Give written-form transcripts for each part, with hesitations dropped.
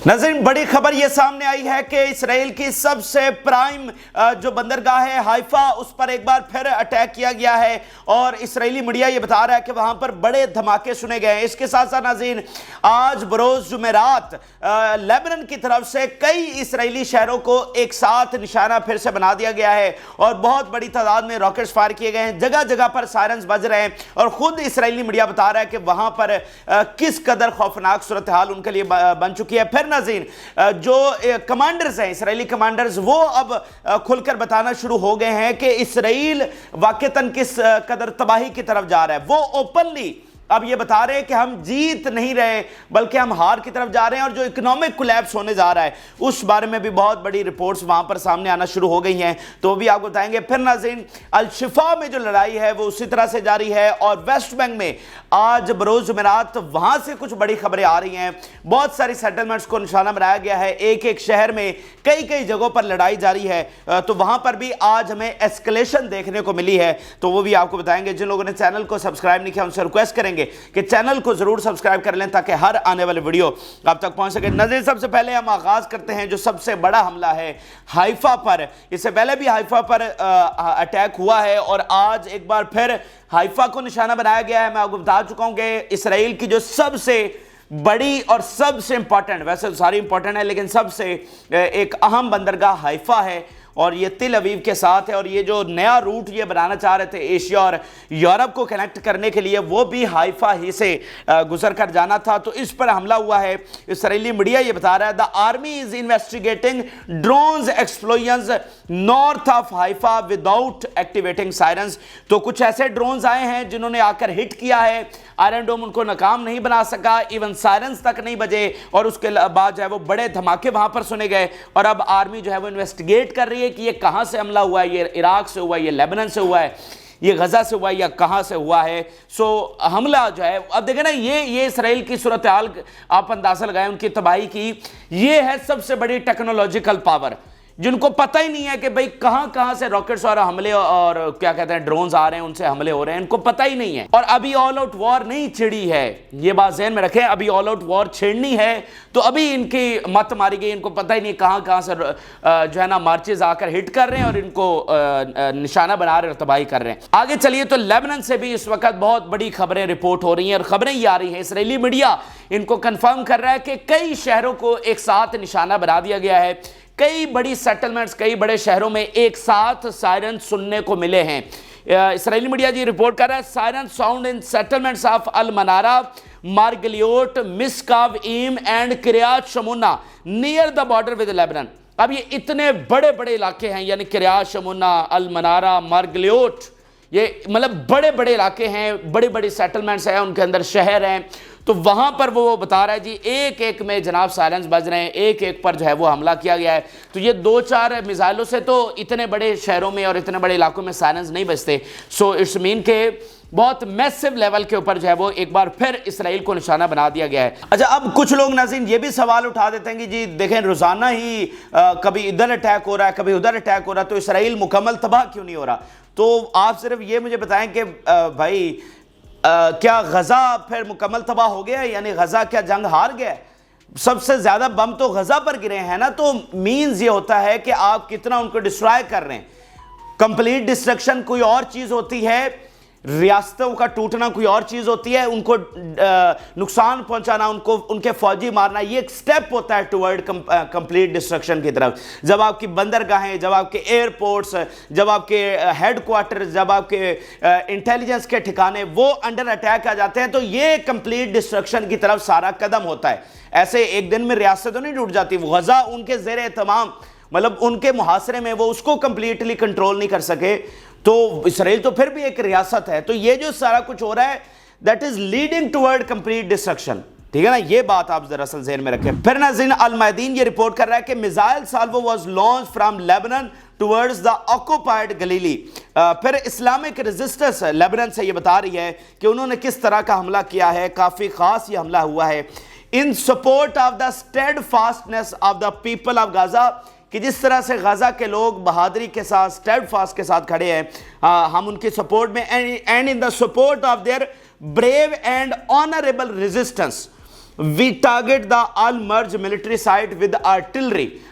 ناظرین بڑی خبر یہ سامنے آئی ہے کہ اسرائیل کی سب سے پرائم جو بندرگاہ ہے حائفہ، اس پر ایک بار پھر اٹیک کیا گیا ہے اور اسرائیلی میڈیا یہ بتا رہا ہے کہ وہاں پر بڑے دھماکے سنے گئے ہیں۔ اس کے ساتھ ساتھ ناظرین آج بروز جمعرات لیبنان کی طرف سے کئی اسرائیلی شہروں کو ایک ساتھ نشانہ پھر سے بنا دیا گیا ہے اور بہت بڑی تعداد میں راکٹس فائر کیے گئے ہیں، جگہ جگہ پر سائرنز بج رہے ہیں اور خود اسرائیلی میڈیا بتا رہا ہے کہ وہاں پر کس قدر خوفناک صورتحال ان کے لیے بن چکی ہے۔ پھر ناظرین جو کمانڈرز ہیں، اسرائیلی کمانڈرز، وہ اب کھل کر بتانا شروع ہو گئے ہیں کہ اسرائیل واقعتاً کس قدر تباہی کی طرف جا رہا ہے۔ وہ اوپنلی اب یہ بتا رہے ہیں کہ ہم جیت نہیں رہے بلکہ ہم ہار کی طرف جا رہے ہیں، اور جو اکنامک کولیپس ہونے جا رہا ہے اس بارے میں بھی بہت بڑی رپورٹس وہاں پر سامنے آنا شروع ہو گئی ہیں، تو وہ بھی آپ کو بتائیں گے۔ پھر ناظرین الشفا میں جو لڑائی ہے وہ اسی طرح سے جاری ہے، اور ویسٹ بینک میں آج بروز جمعرات وہاں سے کچھ بڑی خبریں آ رہی ہیں۔ بہت ساری سیٹلمنٹس کو نشانہ بنایا گیا ہے، ایک شہر میں کئی جگہوں پر لڑائی جاری ہے، تو وہاں پر بھی آج ہمیں ایسکلیشن دیکھنے کو ملی ہے، تو وہ بھی آپ کو بتائیں گے۔ جن لوگوں نے چینل کو سبسکرائب نہیں کیا ان سے ریکویسٹ کریں گے کہ چینل کو ضرور سبسکرائب کر لیں تاکہ ہر آنے والے ویڈیو آپ تک پہنچ سکے۔ ناظرین سب سے پہلے ہم آغاز کرتے ہیں جو سب سے بڑا حملہ ہے حائفہ پر۔ اس سے پہلے بھی حائفہ پر اٹیک ہوا ہے اور آج ایک بار پھر حائفہ کو نشانہ بنایا گیا ہے۔ میں آپ کو بتا چکا ہوں کہ اسرائیل کی جو سب سے بڑی اور سب سے امپورٹنٹ، ویسے ساری امپورٹنٹ ہے لیکن سب سے ایک اہم بندرگاہ حائفہ ہے، اور یہ تل اویو کے ساتھ ہے، اور یہ جو نیا روٹ یہ بنانا چاہ رہے تھے ایشیا اور یورپ کو کنیکٹ کرنے کے لیے وہ بھی حائفہ ہی سے گزر کر جانا تھا، تو اس پر حملہ ہوا ہے۔ اسرائیلی میڈیا یہ بتا رہا ہے the army is investigating drones explosions north of Haifa without activating sirens۔ تو کچھ ایسے ڈرونز آئے ہیں جنہوں نے آ کر ہٹ کیا ہے، آئرن ڈوم ان کو ناکام نہیں بنا سکا، ایون سائرنز تک نہیں بجے، اور اس کے بعد جو ہے وہ بڑے دھماکے وہاں پر سنے گئے، اور اب آرمی جو ہے وہ انویسٹیگیٹ کر رہی ہے کہ یہ کہاں سے حملہ ہوا ہے، یہ عراق سے ہوا ہے، یہ لیبنان سے ہوا ہے، یہ غزہ سے ہوا ہے، یا کہاں سے ہوا ہے۔ حملہ جو ہے اب دیکھیں نا، یہ اسرائیل کی صورتحال آپ اندازہ لگائیں، ان کی تباہی کی، یہ ہے سب سے بڑی ٹیکنالوجیکل پاور، جن کو پتہ ہی نہیں ہے کہ بھئی کہاں سے راکٹس اور حملے اور کیا کہتے ہیں ڈرونز آ رہے ہیں، ان سے حملے ہو رہے ہیں، ان کو پتہ ہی نہیں ہے۔ اور ابھی آل آؤٹ وار نہیں چھڑی ہے، یہ بات ذہن میں رکھیں، ابھی آل آؤٹ وار چھڑنی ہے تو ابھی ان کی مت ماری گئی، ان کو پتہ ہی نہیں کہاں سے جو ہے نا مارچز آ کر ہٹ کر رہے ہیں اور ان کو نشانہ بنا رہے ہیں اور تباہی کر رہے ہیں۔ آگے چلیے تو لیبنان سے بھی اس وقت بہت بڑی خبریں رپورٹ ہو رہی ہیں، اور خبریں یہ آ رہی ہیں، اسرائیلی میڈیا ان کو کنفرم کر رہا ہے کہ کئی شہروں کو ایک ساتھ نشانہ بنا دیا گیا ہے، کئی بڑی سیٹلمنٹس، کئی بڑے شہروں میں ایک ساتھ سائرن سننے کو ملے ہیں۔ اسرائیلی میڈیا جی رپورٹ کر رہا ہے siren sound in settlements of Al Manara, Margaliot, Misgav Am and Kiryat Shmona near the border with Lebanon. اب یہ اتنے بڑے علاقے ہیں، یعنی کریات شمونہ، المنارہ، مارگلیوٹ، یہ مطلب بڑے علاقے ہیں، بڑی سیٹلمنٹس ہیں، ان کے اندر شہر ہیں، تو وہاں پر وہ بتا رہا ہے جی ایک میں جناب سائرنز بج رہے ہیں، ایک پر جو ہے وہ حملہ کیا گیا ہے۔ تو یہ 2-4 میزائلوں سے تو اتنے بڑے شہروں میں اور اتنے بڑے علاقوں میں سائرنز نہیں بجتے، سو اٹس مین کہ بہت میسو لیول کے اوپر جو ہے وہ ایک بار پھر اسرائیل کو نشانہ بنا دیا گیا ہے۔ اچھا، اب کچھ لوگ ناظرین یہ بھی سوال اٹھا دیتے ہیں کہ جی دیکھیں روزانہ ہی کبھی ادھر اٹیک ہو رہا ہے، کبھی ادھر اٹیک ہو رہا ہے، تو اسرائیل مکمل تباہ کیوں نہیں ہو رہا؟ تو آپ صرف یہ مجھے بتائیں کہ بھائی کیا غزہ پھر مکمل تباہ ہو گیا ہے؟ یعنی غزہ کیا جنگ ہار گیا ہے؟ سب سے زیادہ بم تو غزہ پر گرے ہیں نا، تو مینز یہ ہوتا ہے کہ آپ کتنا ان کو ڈسٹرائے کر رہے ہیں۔ کمپلیٹ ڈسٹرکشن کوئی اور چیز ہوتی ہے، ریاستوں کا ٹوٹنا کوئی اور چیز ہوتی ہے، ان کو نقصان پہنچانا، ان کے فوجی مارنا، یہ ایک سٹیپ ہوتا ہے ٹورڈ کمپلیٹ ڈسٹرکشن کی طرف۔ جب آپ کی بندرگاہیں، جب آپ کے ایئرپورٹس، جب آپ کے ہیڈ کوارٹر، جب آپ کے انٹیلیجنس کے ٹھکانے وہ انڈر اٹیک آ جاتے ہیں، تو یہ کمپلیٹ ڈسٹرکشن کی طرف سارا قدم ہوتا ہے۔ ایسے ایک دن میں ریاست تو نہیں ٹوٹ جاتی، غزہ ان کے زیر اہتمام، مطلب ان کے محاصرے میں وہ اس کو کمپلیٹلی کنٹرول نہیں کر سکے، تو اسرائیل تو پھر بھی ایک ریاست ہے۔ تو یہ جو سارا کچھ ہو رہا ہے that is leading toward complete destruction، ٹھیک ہے نا، یہ بات آپ دراصل ذہن میں رکھیں۔ پھر ناظرین المیادین یہ رپورٹ کر رہا ہے کہ missile solve was launched from Lebanon towards the occupied Galilee۔ پھر اسلامک ریزسٹنس لیبنان سے یہ بتا رہی ہے کہ انہوں نے کس طرح کا حملہ کیا ہے، کافی خاص یہ حملہ ہوا ہے۔ in support of the steadfastness of the people of Gaza، کہ جس طرح سے غزہ کے لوگ بہادری کے ساتھ سٹیڈ فاسٹ کے ساتھ کھڑے ہیں، ہم ان کی سپورٹ میں، and in the support of their brave and honorable resistance، We target the all-merged military site with artillery.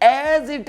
as it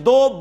2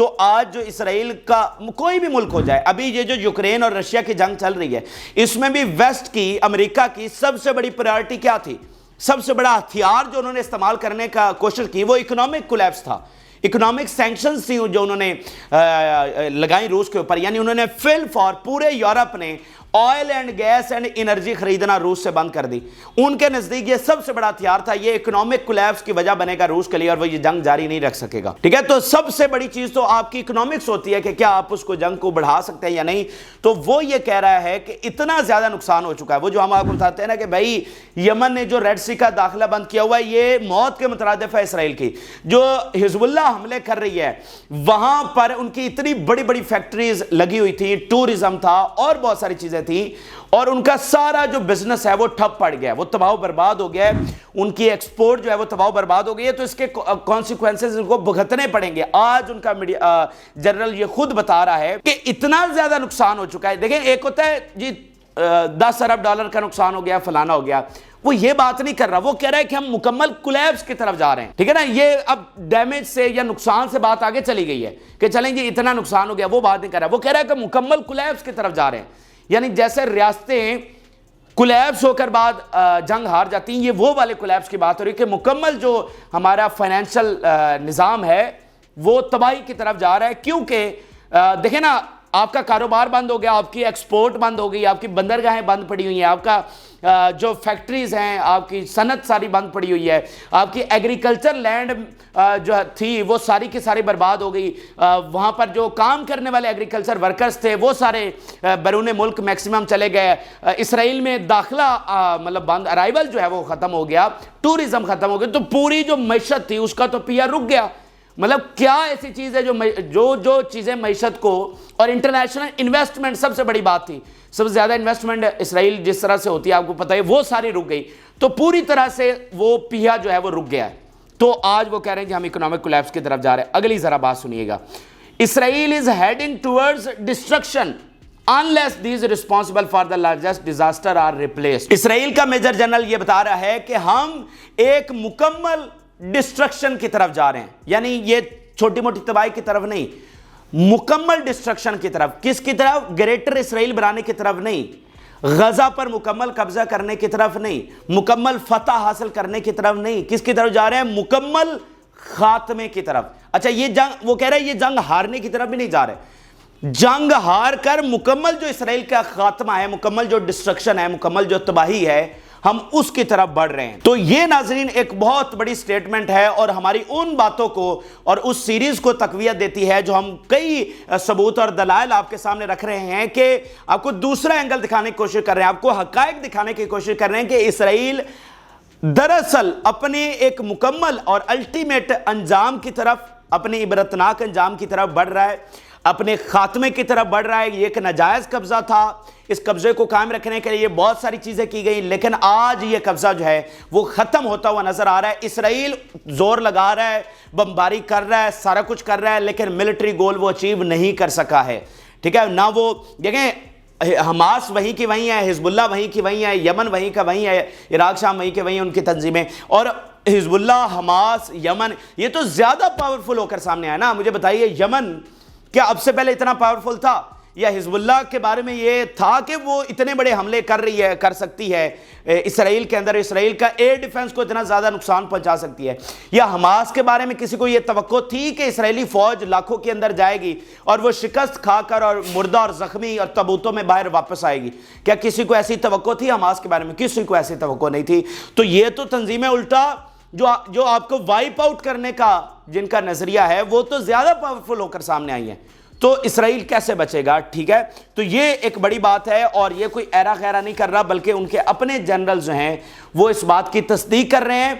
تو آج جو اسرائیل کا کوئی بھی ملک ہو جائے، ابھی یہ جو یوکرین اور رشیا کی جنگ چل رہی ہے، اس میں بھی ویسٹ کی، امریکہ کی سب سے بڑی پرائورٹی کیا تھی؟ سب سے بڑا ہتھیار جو انہوں نے استعمال کرنے کا کوشش کی وہ اکنامک کولیپس تھا، اکنامک سینکشنز تھی جو انہوں نے لگائیں روس کے اوپر، یعنی انہوں نے فل فار پورے یورپ نے oil and gas and energy خریدنا روس سے بند کر دی۔ ان کے نزدیک یہ سب سے بڑا ہتھیار تھا، یہ اکنامک کولیپس کی وجہ بنے گا روس کے لیے، اور وہ یہ جنگ جاری نہیں رکھ سکے گا، ٹھیک ہے؟ تو سب سے بڑی چیز تو آپ کی اکنامکس ہوتی ہے کہ کیا آپ اس کو جنگ کو بڑھا سکتے ہیں یا نہیں۔ تو وہ یہ کہہ رہا ہے کہ اتنا زیادہ نقصان ہو چکا ہے، وہ جو ہم آپ کو بتاتے ہیں نا کہ بھائی یمن نے جو ریڈ سی کا داخلہ بند کیا ہوا ہے، یہ موت کے مترادف ہے اسرائیل کی۔ جو حزب اللہ حملے کر رہی ہے وہاں پر ان کی اتنی بڑی بڑی فیکٹریز لگی ہوئی تھی، ٹورزم تھا اور بہت ساری چیزیں تھیں، اور ان کا سارا جو بزنس ہے وہ ٹھپ پڑ گیا ہے، وہ تباہ و برباد ہو گیا ہے، ان کی ایکسپورٹ جو ہے وہ تباہ و برباد ہو گئی ہے۔ تو اس کے کانسیکوینسز ان کو بھگتنے پڑیں گے۔ آج ان کا جنرل یہ خود بتا رہا ہے کہ اتنا زیادہ نقصان ہو چکا ہے۔ دیکھیں ایک ہوتا ہے جی 10 ارب ڈالر کا نقصان ہو گیا، فلانا ہو گیا، وہ یہ بات نہیں کر رہا، وہ کہہ رہا ہے کہ ہم مکمل کولیپس کی طرف جا رہے ہیں، ٹھیک ہے نا؟ یہ اب ڈیمیج سے یا نقصان سے بات آگے چلی گئی ہے کہ چلیں جی اتنا نقصان ہو گیا، وہ بات نہیں کر رہا، وہ کہہ رہا ہے کہ مکمل کولیپس کی طرف جا رہے ہیں، یعنی جیسے ریاستیں کولیپس ہو کر بعد جنگ ہار جاتی ہیں، یہ وہ والے کولیپس کی بات ہو رہی ہے کہ مکمل جو ہمارا فائنینشل نظام ہے وہ تباہی کی طرف جا رہا ہے۔ کیونکہ دیکھیں نا، آپ کا کاروبار بند ہو گیا، آپ کی ایکسپورٹ بند ہو گئی، آپ کی بندرگاہیں بند پڑی ہوئی ہیں، آپ کا جو فیکٹریز ہیں، آپ کی صنعت ساری بند پڑی ہوئی ہے، آپ کی ایگریکلچر لینڈ جو تھی وہ ساری کی ساری برباد ہو گئی، وہاں پر جو کام کرنے والے ایگریکلچر ورکرز تھے وہ سارے بیرون ملک میکسیمم چلے گئے، اسرائیل میں داخلہ مطلب بند، ارائیول جو ہے وہ ختم ہو گیا، ٹورزم ختم ہو گیا، تو پوری جو معیشت تھی اس کا تو پیا رک گیا۔ مطلب کیا ایسی چیز ہے جو چیزیں معیشت کو، اور انٹرنیشنل انویسٹمنٹ سب سے بڑی بات تھی، سب سے زیادہ انویسٹمنٹ اسرائیل جس طرح سے ہوتی ہے آپ کو پتہ ہے، وہ ساری رک گئی، تو پوری طرح سے وہ پیا جو ہے وہ رک گیا ہے۔ تو آج وہ کہہ رہے ہیں کہ ہم اکنامک کولیپس کی طرف جا رہے ہیں۔ اگلی ذرا بات سنیے گا، Israel is heading towards destruction unless these responsible for the largest disaster are replaced۔ Israel کا میجر جنرل یہ بتا رہا ہے کہ ہم ایک مکمل ڈسٹرکشن کی طرف جا رہے ہیں، یعنی یہ چھوٹی موٹی تباہی کی طرف نہیں، مکمل ڈسٹرکشن کی طرف۔ کس کی طرف؟ گریٹر اسرائیل بنانے کی طرف نہیں، غزہ پر مکمل قبضہ کرنے کی طرف نہیں، مکمل فتح حاصل کرنے کی طرف نہیں، کس کی طرف جا رہے ہیں؟ مکمل خاتمے کی طرف۔ اچھا یہ جنگ، وہ کہہ رہے ہیں یہ جنگ ہارنے کی طرف بھی نہیں جا رہے، جنگ ہار کر مکمل جو اسرائیل کا خاتمہ ہے، مکمل جو ڈسٹرکشن ہے، مکمل جو تباہی ہے، ہم اس کی طرف بڑھ رہے ہیں۔ تو یہ ناظرین ایک بہت بڑی سٹیٹمنٹ ہے، اور ہماری ان باتوں کو اور اس سیریز کو تقویت دیتی ہے جو ہم کئی ثبوت اور دلائل آپ کے سامنے رکھ رہے ہیں، کہ آپ کو دوسرا اینگل دکھانے کی کوشش کر رہے ہیں، آپ کو حقائق دکھانے کی کوشش کر رہے ہیں کہ اسرائیل دراصل اپنے ایک مکمل اور الٹیمیٹ انجام کی طرف، اپنے عبرتناک انجام کی طرف بڑھ رہا ہے، اپنے خاتمے کی طرف بڑھ رہا ہے۔ یہ ایک ناجائز قبضہ تھا، اس قبضے کو قائم رکھنے کے لیے بہت ساری چیزیں کی گئی، لیکن آج یہ قبضہ جو ہے وہ ختم ہوتا ہوا نظر آ رہا ہے۔ اسرائیل زور لگا رہا ہے، بمباری کر رہا ہے، سارا کچھ کر رہا ہے، لیکن ملٹری گول وہ اچیو نہیں کر سکا ہے، ٹھیک ہے نہ؟ وہ دیکھیں حماس وہیں کی وہیں ہے، حزب اللہ وہیں کی وہیں ہے، یمن وہیں کا وہیں ہے، عراق شام وہیں کے وہیں ان کی تنظیمیں، اور حزب اللہ، حماس، یمن یہ تو زیادہ پاورفل ہو کر سامنے آیا نا۔ مجھے بتائیے یمن کیا اب سے پہلے اتنا پاورفل تھا؟ یا حزب اللہ کے بارے میں یہ تھا کہ وہ اتنے بڑے حملے کر سکتی ہے اسرائیل کے اندر، اسرائیل کا ایئر ڈیفنس کو اتنا زیادہ نقصان پہنچا سکتی ہے؟ یا حماس کے بارے میں کسی کو یہ توقع تھی کہ اسرائیلی فوج لاکھوں کے اندر جائے گی اور وہ شکست کھا کر اور مردہ اور زخمی اور تابوتوں میں باہر واپس آئے گی؟ کیا کسی کو ایسی توقع تھی حماس کے بارے میں؟ کسی کو ایسی توقع نہیں تھی۔ تو یہ تو تنظیمیں الٹا جو آپ کو وائپ آؤٹ کرنے کا جن کا نظریہ ہے وہ تو زیادہ پاورفل ہو کر سامنے آئی ہیں۔ تو اسرائیل کیسے بچے گا؟ ٹھیک ہے، تو یہ ایک بڑی بات ہے، اور یہ کوئی ایرا خیرا نہیں کر رہا، بلکہ ان کے اپنے جنرل جو ہیں وہ اس بات کی تصدیق کر رہے ہیں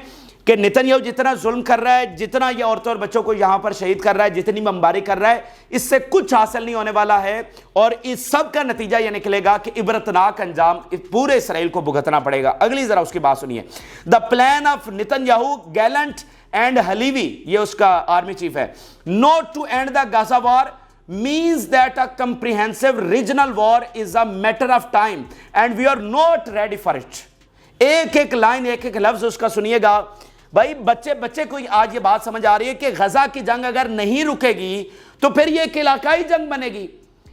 کہ نتن یاہو جتنا ظلم کر رہا ہے، جتنا یہ عورتوں اور بچوں کو یہاں پر شہید کر رہا ہے، جتنی بمباری کر رہا ہے، اس سے کچھ حاصل نہیں ہونے والا ہے، اور اس سب کا نتیجہ یہ نکلے گا کہ عبرتناک انجام پورے اسرائیل کو بھگتنا پڑے گا۔ اگلی ذرا اس کی بات سنیے، the plan of Netanyahu Gallant and Halevi, یہ اس کا آرمی چیف ہے، not to end the Gaza war means that a comprehensive regional war is a matter of time and we are not ready for it۔ ایک ایک line, ایک ایک لفظ اس کا سنیے گا بھائی، بچے کو آج یہ بات سمجھ آ رہی ہے کہ غزہ کی جنگ اگر نہیں رکے گی تو پھر یہ ایک علاقائی جنگ بنے گی.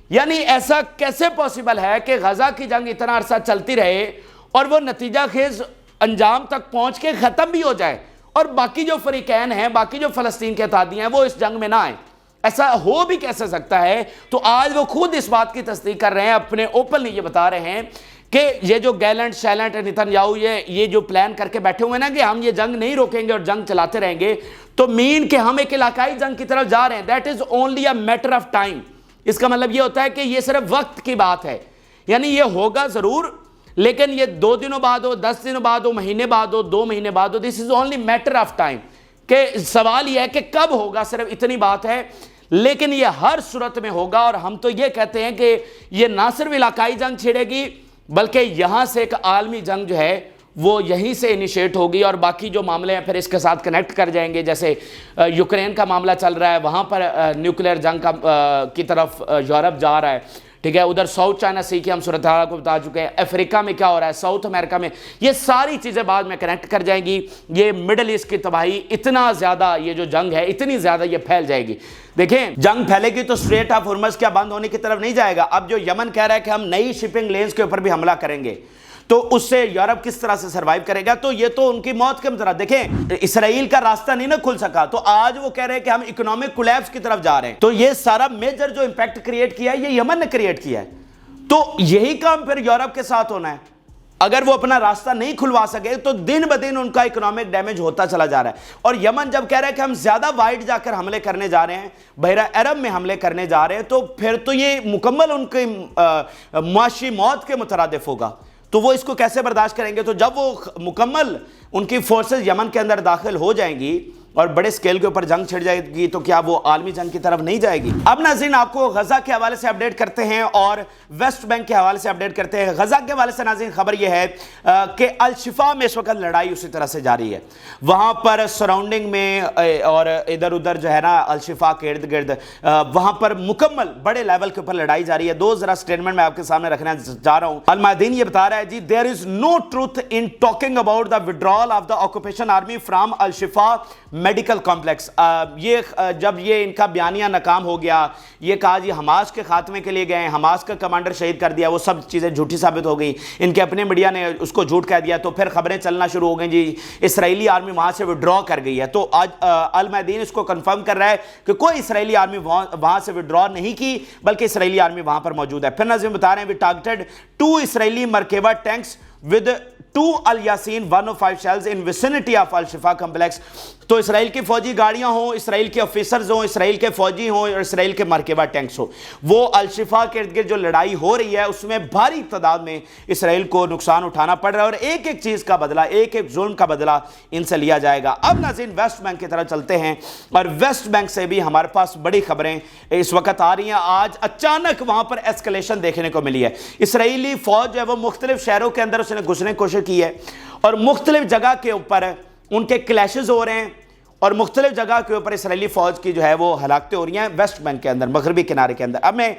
یعنی ایسا کیسے پاسبل ہے کہ غزہ کی جنگ اتنا عرصہ چلتی رہے اور وہ نتیجہ خیز انجام تک پہنچ کے ختم بھی ہو جائے اور باقی جو فریقین ہیں, باقی جو فلسطین کے اتحادی ہیں, وہ اس جنگ میں نہ آئیں؟ ایسا ہو بھی کیسے سکتا ہے؟ تو آج وہ خود اس بات کی تصدیق کر رہے ہیں, اپنے اوپنلی یہ بتا رہے ہیں کہ یہ جو گیلنٹ شیلنٹ نیتن یاہو یہ جو پلان کر کے بیٹھے ہوئے نا کہ ہم یہ جنگ نہیں روکیں گے اور جنگ چلاتے رہیں گے, تو مین کہ ہم ایک علاقائی جنگ کی طرف جا رہے ہیں. That is only a matter of time. اس کا مطلب یہ ہوتا ہے کہ یہ صرف وقت کی بات ہے. یعنی یہ ہوگا ضرور, لیکن یہ 2 دنوں بعد ہو, 10 دنوں بعد ہو, مہینے بعد ہو, 2 مہینے بعد ہو, this is only matter of time. کہ سوال یہ ہے کہ کب ہوگا, صرف اتنی بات ہے. لیکن یہ ہر صورت میں ہوگا, اور ہم تو یہ کہتے ہیں کہ یہ نہ صرف علاقائی جنگ چھڑے گی بلکہ یہاں سے ایک عالمی جنگ جو ہے وہ یہیں سے انیشیٹ ہوگی, اور باقی جو معاملے ہیں پھر اس کے ساتھ کنیکٹ کر جائیں گے. جیسے یوکرین کا معاملہ چل رہا ہے, وہاں پر نیوکلیئر جنگ کی طرف یورپ جا رہا ہے, ٹھیک ہے. ادھر ساؤتھ چائنا سی کی ہم صورتحال کو بتا چکے ہیں. افریقہ میں کیا ہو رہا ہے, ساؤتھ امریکہ میں, یہ ساری چیزیں بعد میں کنیکٹ کر جائیں گی. یہ مڈل ایسٹ کی تباہی اتنا زیادہ, یہ جو جنگ ہے اتنی زیادہ یہ پھیل جائے گی. دیکھیں جنگ پھیلے گی تو اسٹریٹ آف ہرمز کیا بند ہونے کی طرف نہیں جائے گا. اب جو یمن کہہ رہا ہے کہ ہم نئی شپنگ لینز کے اوپر بھی حملہ کریں گے, تو اس سے یورپ کس طرح سے سروائیو کرے گا؟ تو یہ تو ان کی موت کے مطرح. دیکھیں اسرائیل کا راستہ نہیں نہ کھل سکا, تو آج وہ کہہ رہے ہیں کہ ہم اکنامک کولیپس کی طرف جا رہے ہیں. تو یہ سارا میجر جو امپیکٹ کریٹ کیا ہے یہ یمن نے کریٹ کیا ہے. تو یہی کام پھر یورپ کے ساتھ ہونا ہے. اگر وہ اپنا راستہ نہیں کھلوا سکے تو دن بدن ان کا اکنامک ڈیمیج ہوتا چلا جا رہا ہے. اور یمن جب کہہ رہا ہے کہ ہم زیادہ وائڈ جا کر حملے کرنے جا رہے ہیں, بحیرہ عرب میں حملے کرنے جا رہے ہیں, تو پھر تو یہ مکمل ان کی معاشی موت کے مترادف ہوگا. تو وہ اس کو کیسے برداشت کریں گے؟ تو جب وہ مکمل ان کی فورسز یمن کے اندر داخل ہو جائیں گی اور بڑے سکیل کے اوپر جنگ چھڑ جائے گی, تو کیا وہ عالمی جنگ کی طرف نہیں جائے گی؟ اب ناظرین آپ کو غزہ کے حوالے سے اپڈیٹ کرتے ہیں اور ویسٹ بینک کے حوالے سے اپڈیٹ کرتے ہیں. غزہ کے حوالے سے ناظرین خبر یہ ہے کہ الشفا میں اس وقت لڑائی اسی طرح سے جاری ہے. وہاں پر سراؤنڈنگ میں اور ادھر ادھر جو ہے نا الشفا کے ارد گرد وہاں پر مکمل بڑے لیول کے اوپر لڑائی جاری ہے. دو ذرا سٹیٹمنٹ میں آپ کے سامنے رکھنا چاہ رہا ہوں. المیادین یہ بتا رہا ہے جی there is no truth in talking about the withdrawal of the occupation army from Al Shifa medical complex. یہ جب یہ ان کا بیانیہ ناکام ہو گیا, یہ کہا جی حماس کے خاتمے کے لیے گئے, حماس کا کمانڈر شہید کر دیا, وہ سب چیزیں جھوٹی ثابت ہو گئی. ان کے اپنے میڈیا نے اس کو جھوٹ کہہ دیا, تو پھر خبریں چلنا شروع ہو گئیں جی اسرائیلی آرمی وہاں سے وڈرا کر گئی ہے. تو آج المیادین اس کو کنفرم کر رہا ہے کہ کوئی اسرائیلی آرمی وہاں سے وڈرا نہیں کی, بلکہ اسرائیلی آرمی وہاں پر موجود ہے. پھر ناظرین بتا رہے ہیں we targeted 2 اسرائیلی Merkava tanks with 2 Al-Yasin 105 shells in vicinity of Al-Shifa complex. تو اسرائیل کی فوجی گاڑیاں ہوں, اسرائیل کے آفیسرز ہوں, اسرائیل کے فوجی ہوں اور اسرائیل کے مرکبہ ٹینکس ہوں, وہ الشفا کے ارد گرد جو لڑائی ہو رہی ہے اس میں بھاری تعداد میں اسرائیل کو نقصان اٹھانا پڑ رہا ہے, اور ایک ایک چیز کا بدلہ, ایک ایک ظلم کا بدلہ ان سے لیا جائے گا. اب ناظرین ویسٹ بینک کی طرف چلتے ہیں, اور ویسٹ بینک سے بھی ہمارے پاس بڑی خبریں اس وقت آ رہی ہیں. آج اچانک وہاں پر ایسکلیشن دیکھنے کو ملی ہے. اسرائیلی فوج جو ہے وہ مختلف شہروں کے اندر اس نے گھسنے کی کوشش کی ہے, اور مختلف جگہ کے اوپر ان کے کلیشز ہو رہے ہیں, اور مختلف جگہ کے اوپر اسرائیلی فوج کی جو ہے وہ ہلاکتیں ہو رہی ہیں ویسٹ بینک کے اندر, مغربی کنارے کے اندر. اب میں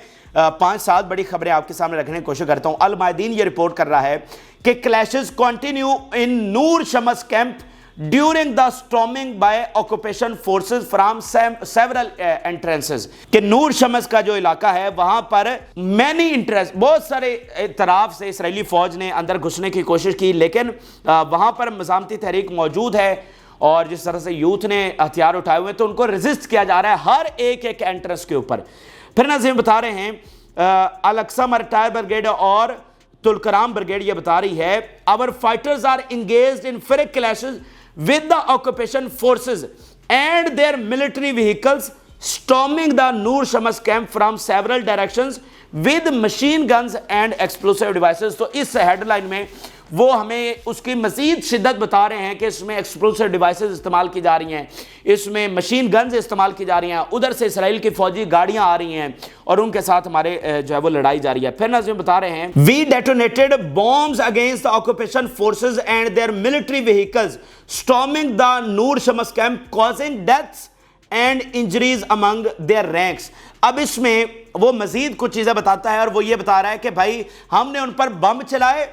5-7 بڑی خبریں آپ کے سامنے رکھنے کی کوشش کرتا ہوں. المیادین یہ رپورٹ کر رہا ہے کہ clashes continue in Nur Shams camp during the storming by occupation forces from several entrances. کہ نور شمس کا جو علاقہ ہے وہاں پر مینی انٹرنس, بہت سارے طرف سے اسرائیلی فوج نے اندر گھسنے کی کوشش کی, لیکن وہاں پر مزاحمتی تحریک موجود ہے, اور جس طرح سے یوتھ نے ہتھیار اٹھائے ہوئے تو ان کو ریزسٹ کیا جا رہا ہے ہر ایک ایک انٹرنس کے اوپر. پھر ناظرین بتا رہے ہیں الاقصی مرٹائر بریگیڈ اور تلکرام بریگیڈ یہ بتا رہی ہے our fighters are engaged in ferric clashes with the occupation forces and their military vehicles storming the Noor Shams camp from several directions with machine guns and explosive devices. تو اس head line میں وہ ہمیں اس کی مزید شدت بتا رہے ہیں کہ اس میں ایکسپلوسیو ڈیوائسز استعمال کی جا رہی ہیں, اس میں مشین گنز استعمال کی جا رہی ہیں, ادھر سے اسرائیل کی فوجی گاڑیاں آ رہی ہیں, اور ان کے ساتھ ہمارے جو ہے وہ لڑائی جاری ہے. پھر ناظرین بتا رہے ہیں we detonated bombs against the occupation forces and their military vehicles storming the Noor Shams camp causing deaths and injuries among their ranks. اب اس میں وہ مزید کچھ چیزیں بتاتا ہے, اور وہ یہ بتا رہا ہے کہ بھائی ہم نے ان پر بم چلائے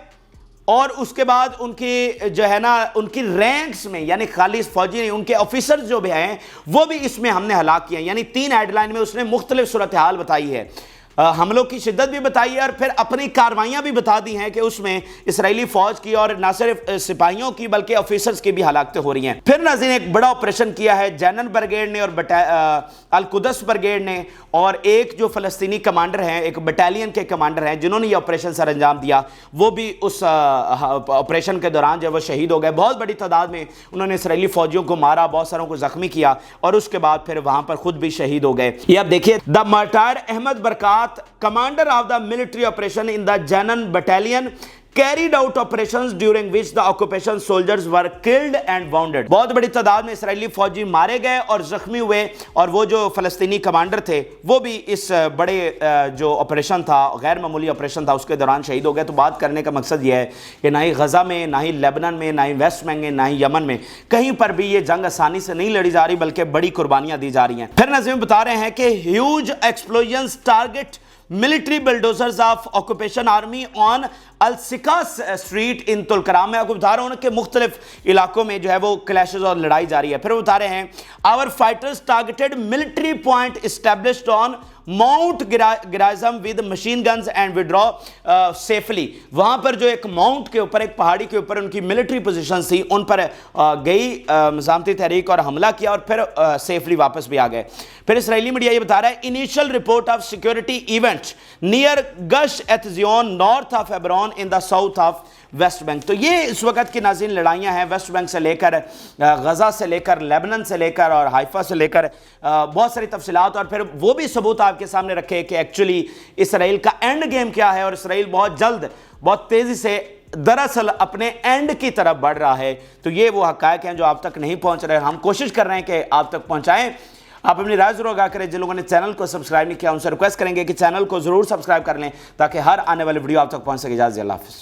اور اس کے بعد ان کی جو ہے نا ان کی رینکس میں یعنی خالی فوجی نہیں ان کے آفیسرز جو بھی ہیں وہ بھی اس میں ہم نے ہلاک کیے ہیں. یعنی 3 ہیڈ لائن میں اس نے مختلف صورتحال بتائی ہے, حملوں کی شدت بھی بتائی ہے اور پھر اپنی کاروائیاں بھی بتا دی ہیں کہ اس میں اسرائیلی فوج کی اور نہ صرف سپاہیوں کی بلکہ آفیسرز کی بھی ہلاکتیں ہو رہی ہیں. پھر ناظرین ایک بڑا آپریشن کیا ہے جینن بریگیڈ نے اور القدس بریگیڈ نے, اور ایک جو فلسطینی کمانڈر ہیں, ایک بٹالین کے کمانڈر ہیں جنہوں نے یہ آپریشن سر انجام دیا, وہ بھی اس آپریشن کے دوران جو وہ شہید ہو گئے. بہت بڑی تعداد میں انہوں نے اسرائیلی فوجیوں کو مارا, بہت ساروں کو زخمی کیا اور اس کے بعد پھر وہاں پر خود بھی شہید ہو گئے. یہ آپ دیکھیے, دا مارٹائر احمد برکات, commander of the military operation in the Jenin battalion, carried out operations during which the occupation soldiers were killed and wounded. بہت بڑی تعداد میں اسرائیلی فوجی مارے گئے اور زخمی ہوئے, اور وہ جو فلسطینی کمانڈر تھے وہ بھی اس بڑے جو آپریشن تھا, غیر معمولی آپریشن تھا, اس کے دوران شہید ہو گئے. تو بات کرنے کا مقصد یہ ہے کہ نہ ہی غزہ میں, نہ ہی لیبنان میں, نہ ہی ویسٹ بینک میں, نہ ہی یمن میں کہیں پر بھی یہ جنگ آسانی سے نہیں لڑی جا رہی بلکہ بڑی قربانیاں دی جا رہی ہیں. پھر ناظرین بتا رہے ہیں کہ huge explosions target military bulldozers of occupation army on Al Sikka street in Tulkarm. میں آپ کو بتا رہا ہوں کہ مختلف علاقوں میں جو ہے وہ کلیشز اور لڑائی جاری ہے. پھر وہ بتا رہے ہیں our fighters targeted military point established on Mount Gerizim with machine guns and withdraw safely. وہاں پر جو ایک ماؤنٹ کے اوپر, ایک پہاڑی کے اوپر ان کی ملٹری پوزیشنز تھی, ان پر گئی مزاحمتی تحریک اور حملہ کیا اور پھر سیفلی واپس بھی آ گئے. پھر اسرائیلی میڈیا یہ بتا رہا ہے initial report of security event near Gush Etzion north of Hebron in the south of West Bank. تو یہ اس وقت کی ناظرین لڑائیاں ہیں ویسٹ بینک سے لے کر غزہ سے لے کر لیبنان سے لے کر اور حائفہ سے لے کر بہت ساری تفصیلات, اور پھر وہ بھی ثبوت آپ کے سامنے رکھے کہ ایکچولی اسرائیل کا اینڈ گیم کیا ہے, اور اسرائیل بہت جلد بہت تیزی سے دراصل اپنے اینڈ کی طرف بڑھ رہا ہے. تو یہ وہ حقائق ہیں جو آپ تک نہیں پہنچ رہے, ہم کوشش کر رہے ہیں کہ آپ تک پہنچائیں. آپ اپنی رائے ضرور آگاہ کریں. جن لوگوں نے چینل کو سبسکرائب نہیں کیا ان سے ریکویسٹ کریں گے کہ چینل کو ضرور سبسکرائب کر لیں تاکہ ہر آنے والی ویڈیو آپ تک پہنچ سکے. اجازت, اللہ حافظ.